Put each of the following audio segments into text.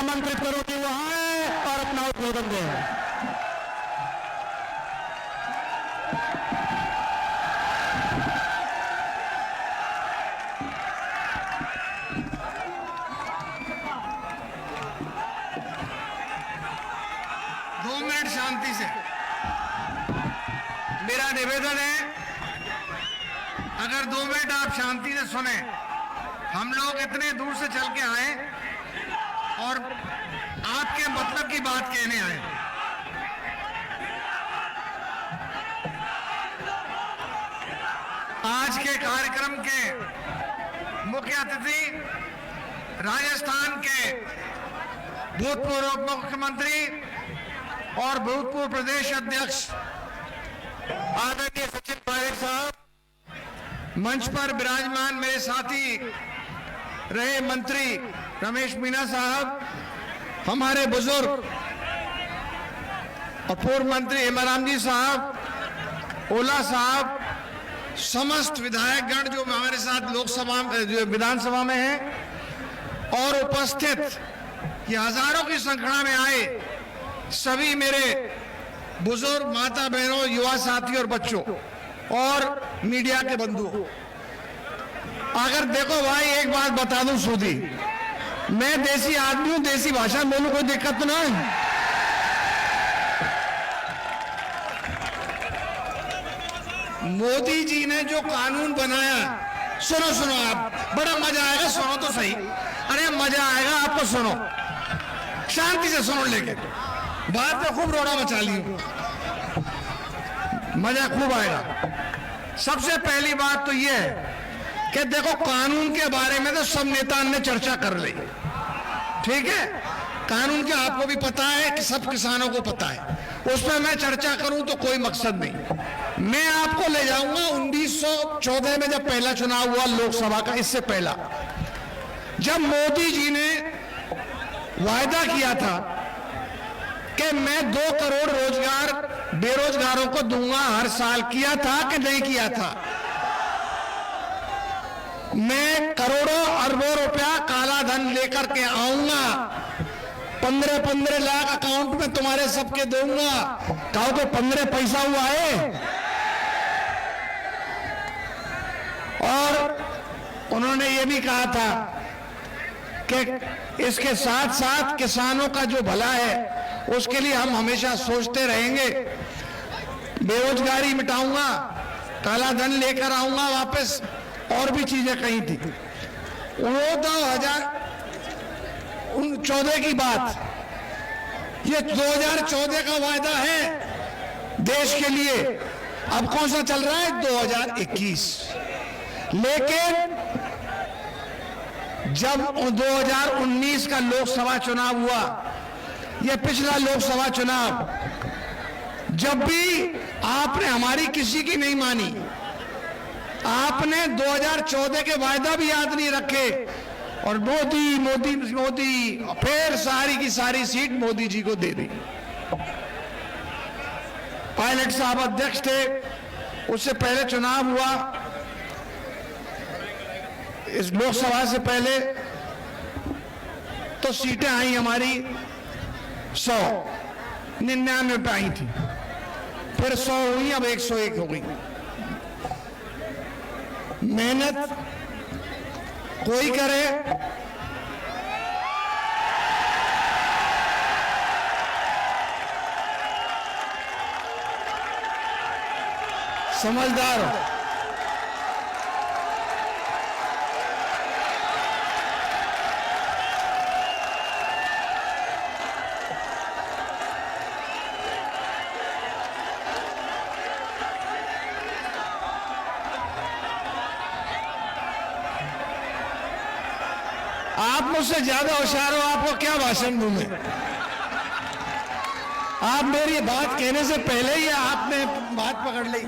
आमंत्रित करो कि वो आए और अपना उद्बोधन दें। शांति से मेरा निवेदन है, अगर 2 मिनट आप शांति से सुने। हम लोग इतने दूर से चल के आए और आपके मतलब की बात कहने आए। आज के कार्यक्रम के मुख्य अतिथि राजस्थान के भूतपूर्व उप मुख्यमंत्री और भूतपूर्व प्रदेश अध्यक्ष आदरणीय सचिन पायलट साहब, मंच पर विराजमान मेरे साथी रहे मंत्री रमेश मीना साहब, हमारे बुजुर्ग और पूर्व मंत्री हेमाराम जी साहब, ओला साहब, समस्त विधायकगण जो हमारे साथ लोकसभा विधानसभा में हैं और उपस्थित ये हजारों की संख्या में आए सभी मेरे बुजुर्ग माता बहनों, युवा साथी और बच्चों और मीडिया के बंधुओं, अगर देखो भाई एक बात बता दूं सूदी, मैं देसी आदमी हूं, देसी भाषा बोलूं, कोई दिक्कत तो ना है। मोदी जी ने जो कानून बनाया, सुनो सुनो आप, बड़ा मजा आएगा, सुनो तो सही। अरे मजा आएगा आपको, सुनो शांति से सुनो, लेके बात में खूब रोड़ा मचा ली, मजा खूब आएगा। सबसे पहली बात तो यह है कि देखो कानून के बारे में तो सब नेता ने चर्चा कर ली, ठीक है। कानून के आपको भी पता है कि सब किसानों को पता है, उसमें मैं चर्चा करूं तो कोई मकसद नहीं। मैं आपको ले जाऊंगा 1914 में जब पहला चुनाव हुआ लोकसभा का, इससे पहला जब मोदी जी ने वायदा किया था कि मैं 2 करोड़ रोजगार बेरोजगारों को दूंगा हर साल, किया था कि नहीं किया था? मैं करोड़ों अरबों रुपया काला धन लेकर के आऊंगा, 15-15 लाख अकाउंट में तुम्हारे सबके दूंगा। कहो तो 15 पैसा हुआ है। और उन्होंने ये भी कहा था कि इसके साथ साथ किसानों का जो भला है उसके लिए हम हमेशा सोचते रहेंगे। बेरोजगारी मिटाऊंगा, काला धन लेकर आऊंगा वापस, और भी चीजें कही थी। वो 2014 की बात, ये 2014 का वायदा है देश के लिए। अब कौन सा चल रहा है? 2021। लेकिन जब 2019 का लोकसभा चुनाव हुआ, यह पिछला लोकसभा चुनाव, जब भी आपने हमारी किसी की नहीं मानी, आपने 2014 के वायदा भी याद नहीं रखे और मोदी मोदी मोदी, फिर सारी की सारी सीट मोदी जी को दे दी। पायलट साहब अध्यक्ष थे, उससे पहले चुनाव हुआ, इस लोकसभा से पहले तो सीटें आई हमारी 199 पे आई थी, फिर 100 हुई, अब 101 हो गई। मेहनत कोई करे, समझदार हो। आप मुझसे ज्यादा होशियार हो, आपको क्या भाषण दूं मैं? आप मेरी बात कहने से पहले ही आपने बात पकड़ ली।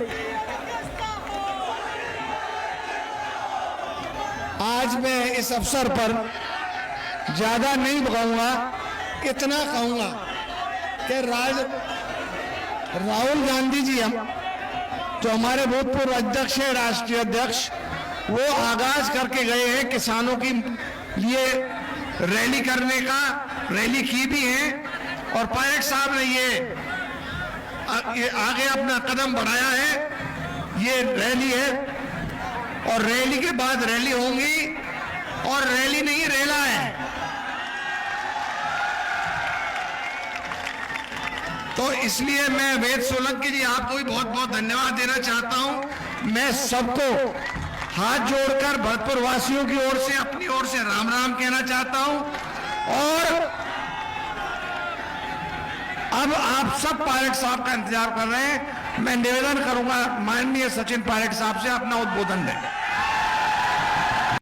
आज मैं इस अवसर पर ज्यादा नहीं कहूंगा, इतना कहूंगा कि राहुल गांधी जी हम जो हमारे भूतपूर्व अध्यक्ष है, राष्ट्रीय अध्यक्ष, वो आगाज करके गए हैं किसानों की लिए रैली करने का, रैली की भी है और पायलट साहब ने ये आगे अपना कदम बढ़ाया है। ये रैली है और रैली के बाद रैली होंगी और रैली नहीं रेला है। तो इसलिए मैं वेद सोलंकी जी आपको भी बहुत बहुत धन्यवाद देना चाहता हूं। मैं सबको हाथ जोड़कर भरतपुर वासियों की ओर से अपनी ओर से राम राम कहना चाहता हूं और अब आप सब पायलट साहब का इंतजार कर रहे हैं। मैं निवेदन करूंगा माननीय सचिन पायलट साहब से अपना उद्बोधन दें।